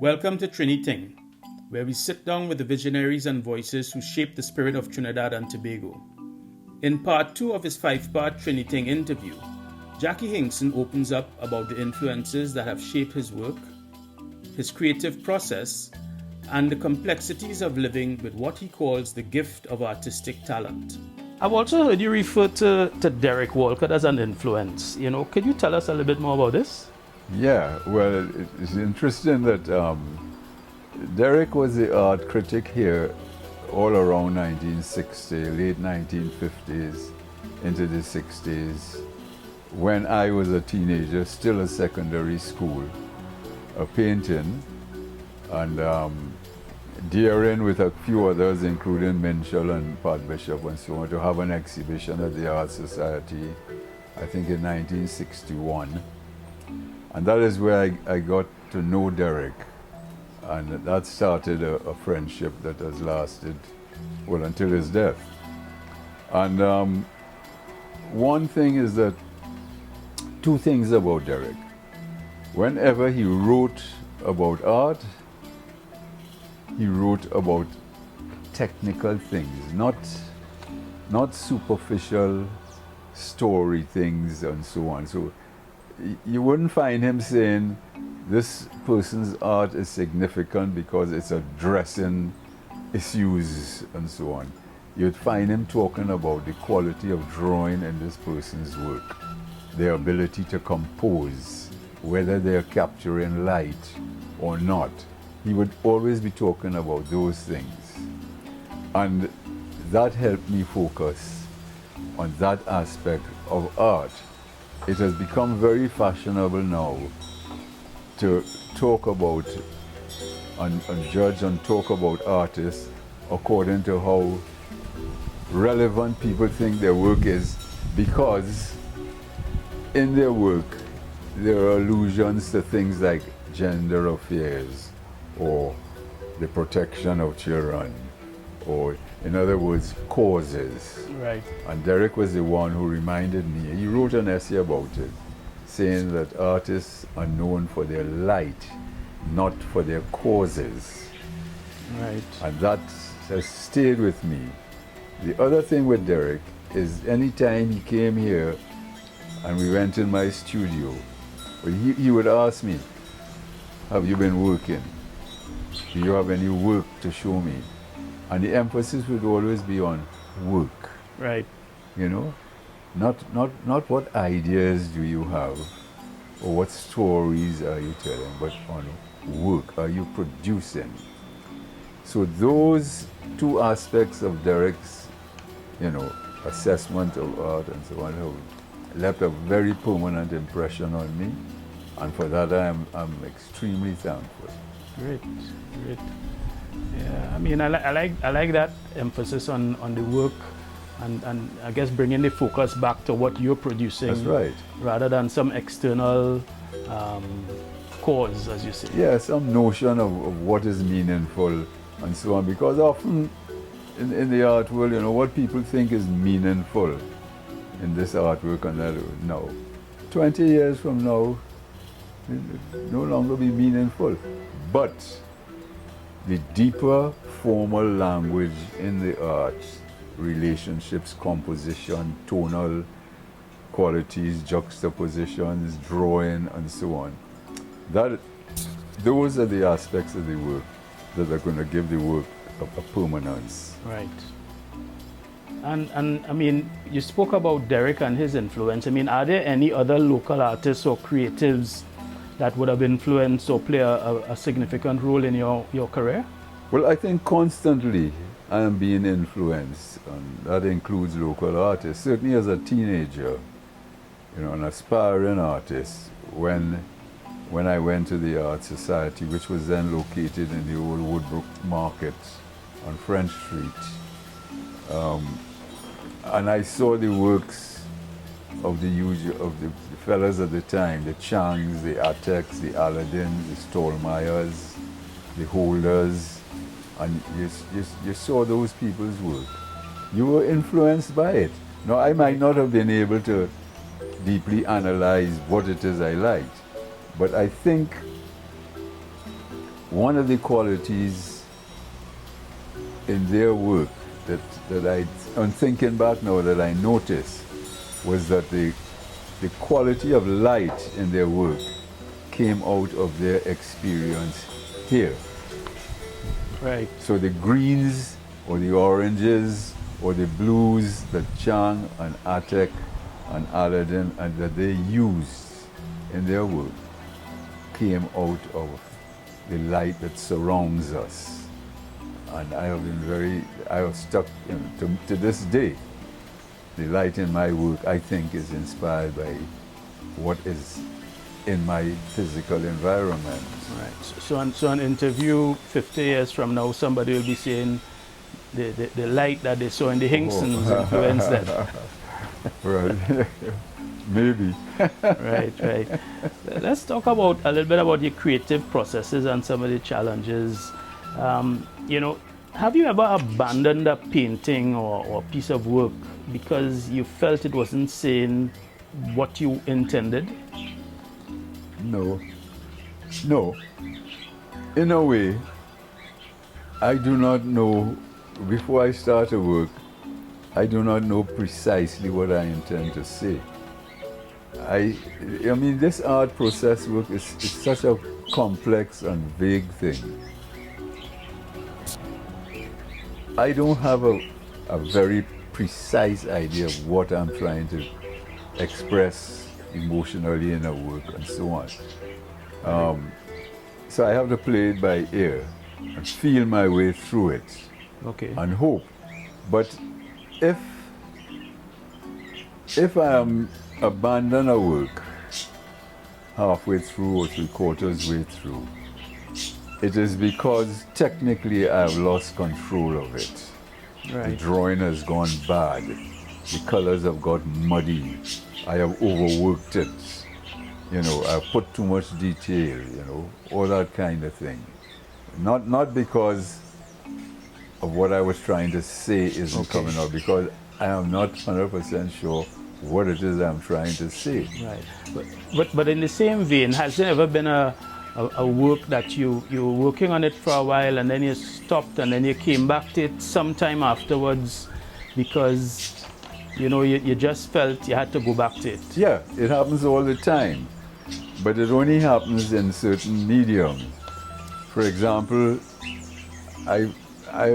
Welcome to Trini Ting, where we sit down with the visionaries and voices who shape the spirit of Trinidad and Tobago. In part 2 of his 5-part Trini Ting interview, Jackie Hinkson opens up about the influences that have shaped his work, his creative process, and the complexities of living with what he calls the gift of artistic talent. I've also heard you refer to Derek Walcott as an influence. Could you tell us a little bit more about this? Yeah, well, it's interesting that Derek was the art critic here all around 1960, late 1950s into the 60s, when I was a teenager, still at secondary school, painting, and daring with a few others, including Minshall and Pat Bishop and so on, to have an exhibition at the Art Society, I think in 1961. And that is where I got to know Derek. And that started a friendship that has lasted, well, until his death. And one thing is that, two things about Derek. Whenever he wrote about art, he wrote about technical things, not superficial story things and so on. So you wouldn't find him saying this person's art is significant because it's addressing issues and so on. You'd find him talking about the quality of drawing in this person's work, their ability to compose, whether they're capturing light or not. He would always be talking about those things. And that helped me focus on that aspect of art. It has become very fashionable now to talk about and judge and talk about artists according to how relevant people think their work is, because in their work there are allusions to things like gender affairs or the protection of children, or in other words, causes. Right. And Derek was the one who reminded me. He wrote an essay about it, saying that artists are known for their light, not for their causes. Right. And that has stayed with me. The other thing with Derek is anytime he came here and we went in my studio, he would ask me, have you been working? Do you have any work to show me? And the emphasis would always be on work. Right. Not what ideas do you have or what stories are you telling, but on work. Are you producing? So those two aspects of Derek's, assessment of art and so on have left a very permanent impression on me, and for that I'm extremely thankful. Great. Yeah, I like that emphasis on the work and I guess bringing the focus back to what you're producing. That's right. Rather than some external cause, as you say. Yeah, some notion of what is meaningful and so on, because often in the art world, what people think is meaningful in this artwork and that, no. 20 years from now, it will no longer be meaningful. But the deeper formal language in the arts, relationships, composition, tonal qualities, juxtapositions, drawing, and so on, those are the aspects of the work that are going to give the work a permanence. Right. And you spoke about Derek and his influence. Are there any other local artists or creatives that would have influenced or play a significant role in your career? Well, I think constantly I am being influenced, and that includes local artists. Certainly as a teenager, an aspiring artist, when I went to the Art Society, which was then located in the old Woodbrook Market on French Street, and I saw the works of the fellas at the time, the Changs, the Atex, the Aladdins, the Stallmeyers, the Holders, and you saw those people's work. You were influenced by it. Now, I might not have been able to deeply analyze what it is I liked, but I think one of the qualities in their work on thinking back now, that I noticed was that the quality of light in their work came out of their experience here. Right. So the greens or the oranges or the blues that Chang and Atek and Aladdin and that they used in their work came out of the light that surrounds us. And I have stuck, to this day, the light in my work, I think, is inspired by what is in my physical environment. Right. So an interview 50 years from now, somebody will be saying the light that they saw in the Hinksons influenced them. Right. Maybe. Right. Let's talk a little bit about your creative processes and some of the challenges. Have you ever abandoned a painting or piece of work because you felt it wasn't saying what you intended? No. In a way, I do not know, before I start a work, I do not know precisely what I intend to say. I mean, this art process work is such a complex and vague thing. I don't have a very precise idea of what I'm trying to express emotionally in a work and so on. So I have to play it by ear and feel my way through it. Okay. And hope. But if I abandon a work halfway through or 3/4 way through, it is because technically I have lost control of it. Right. The drawing has gone bad. The colors have got muddy. I have overworked it. I've put too much detail, all that kind of thing. Not because of what I was trying to say isn't coming out, because I am not 100% sure what it is I'm trying to say. Right. But in the same vein, has there ever been a work that you were working on it for a while and then you stopped and then you came back to it sometime afterwards because you just felt you had to go back to it? Yeah, it happens all the time, but it only happens in certain mediums. For example, I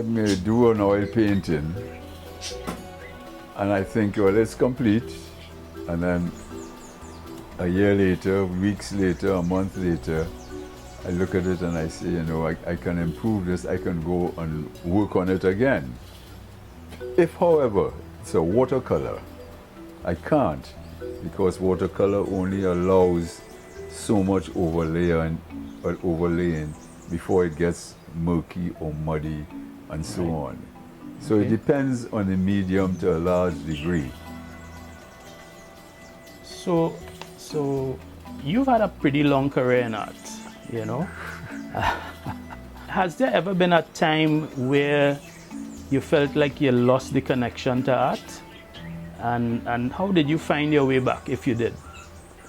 may do an oil painting and I think, well, it's complete, and then a year later, weeks later, a month later, I look at it and I say, I can improve this, I can go and work on it again. If, however, it's a watercolor, I can't, because watercolor only allows so much overlaying before it gets murky or muddy and so on. So it depends on the medium to a large degree. So you've had a pretty long career in art, Has there ever been a time where you felt like you lost the connection to art? And how did you find your way back, if you did?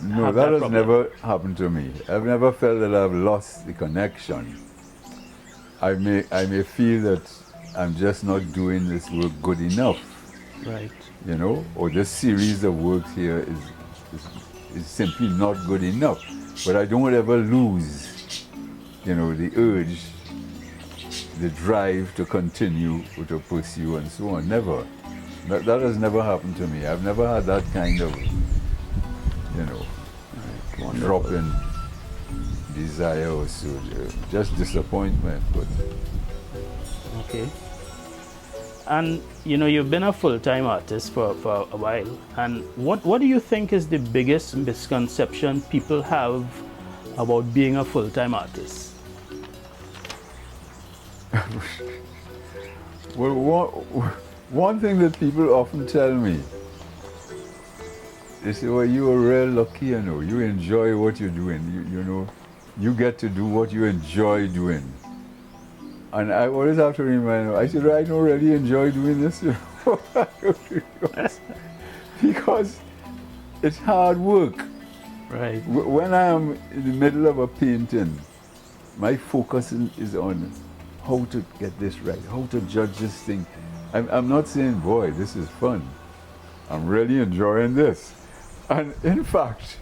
No, that has never happened to me. I've never felt that I've lost the connection. I may feel that I'm just not doing this work good enough. Right. Or this series of works here is simply not good enough. But I don't ever lose, the urge, the drive to continue or to pursue and so on. Never. That has never happened to me. I've never had that kind of, drop in desire or so. Just disappointment. But okay. And you've been a full-time artist for a while. And what do you think is the biggest misconception people have about being a full-time artist? Well, one thing that people often tell me, they say, well, you are real lucky, you enjoy what you're doing, you get to do what you enjoy doing. And I always have to remind them, I said, I don't really enjoy doing this, because it's hard work. Right. When I am in the middle of a painting, my focus is on how to get this right, how to judge this thing. I'm not saying, boy, this is fun. I'm really enjoying this. And in fact,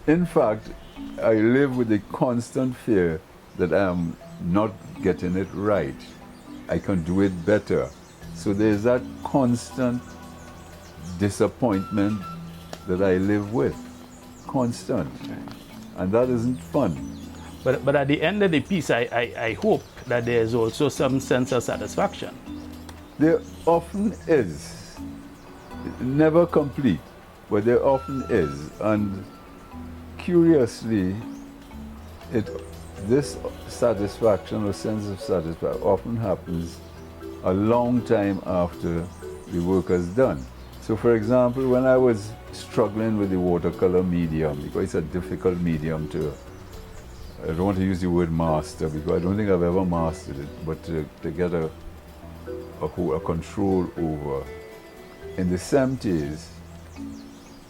I live with a constant fear that I'm not getting it right. I can do it better. So there's that constant disappointment that I live with. Constant. Okay. And that isn't fun. But at the end of the piece, I hope that there's also some sense of satisfaction. There often is. Never complete, but there often is. And curiously, this satisfaction or sense of satisfaction often happens a long time after the work is done. So for example, when I was struggling with the watercolor medium, because it's a difficult medium to, I don't want to use the word master, because I don't think I've ever mastered it, but to get a control over. In the 70s,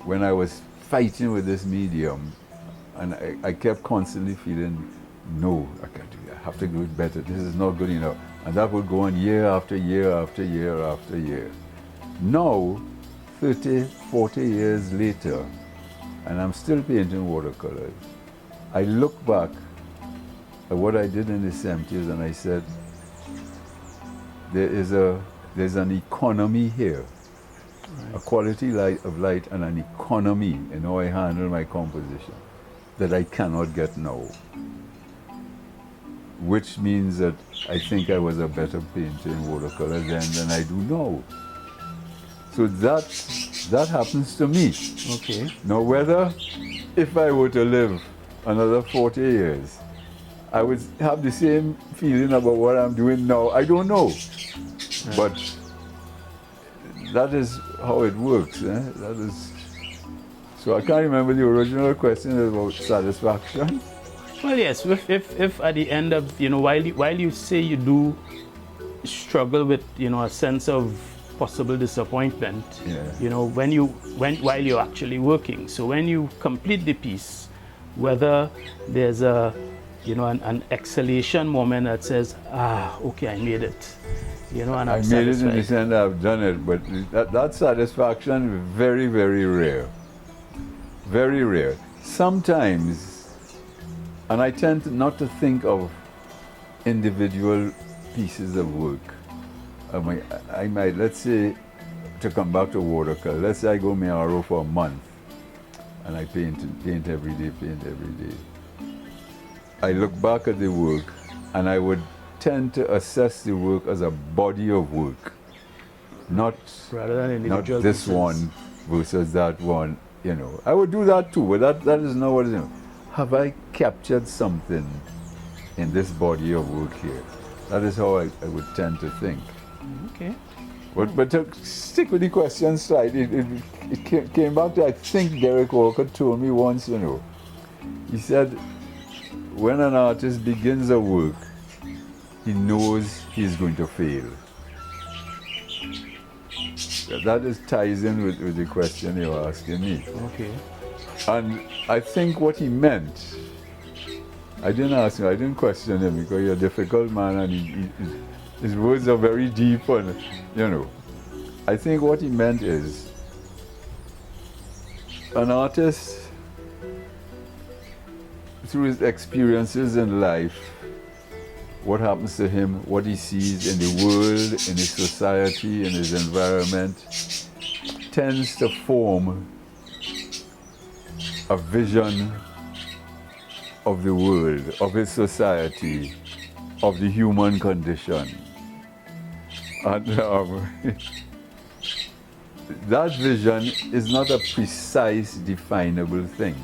when I was fighting with this medium, and I kept constantly feeling, no, I can't do it. I have to do it better. This is not good enough. And that would go on year after year after year after year. Now, 30, 40 years later, and I'm still painting watercolors, I look back at what I did in the 70s and I said, there's an economy here. Right. A quality of light and an economy in how I handle my composition that I cannot get now. Which means that I think I was a better painter in watercolor then than I do now. So that happens to me. Okay. Now whether, if I were to live another 40 years, I would have the same feeling about what I'm doing now, I don't know. Right. But that is how it works. That is. So I can't remember the original question about satisfaction. Well, yes. If at the end of while you say you do struggle with a sense of possible disappointment, yeah. While you're actually working. So when you complete the piece, whether there's an exhalation moment that says, okay, I made it. And I'm I made satisfied. it in the sense I've done it, but that satisfaction is very, very rare. Very rare. Sometimes, and I tend not to think of individual pieces of work. I might, let's say, to come back to watercolor, let's say I go Miaro for a month, and I paint every day. I look back at the work, and I would tend to assess the work as a body of work, not this pieces. One versus that one. I would do that too, but that is not what it is. Have I captured something in this body of work here? That is how I would tend to think. Okay. But to stick with the question slightly, it came back to, I think Derek Walker told me once, he said, when an artist begins a work, he knows he's going to fail. That ties in with the question you're asking me. Okay. And I think what he meant, I didn't question him because you're a difficult man and his words are very deep and, I think what he meant is an artist, through his experiences in life, what happens to him, what he sees in the world, in his society, in his environment, tends to form a vision of the world, of his society, of the human condition. And that vision is not a precise, definable thing.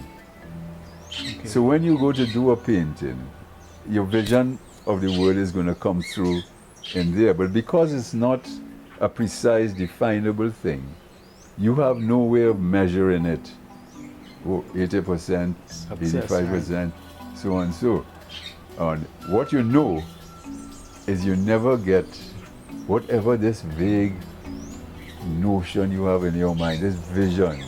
Okay. So when you go to do a painting, your vision of the world is going to come through in there. But because it's not a precise, definable thing, you have no way of measuring it. 80%, 85%, right. So on and so. And what you know is you never get whatever this vague notion you have in your mind, this vision,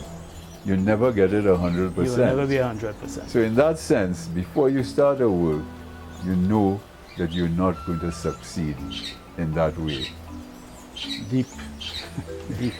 you never get it 100%. You will never be 100%. So in that sense, before you start a work, you know that you're not going to succeed in that way. Deep. Deep.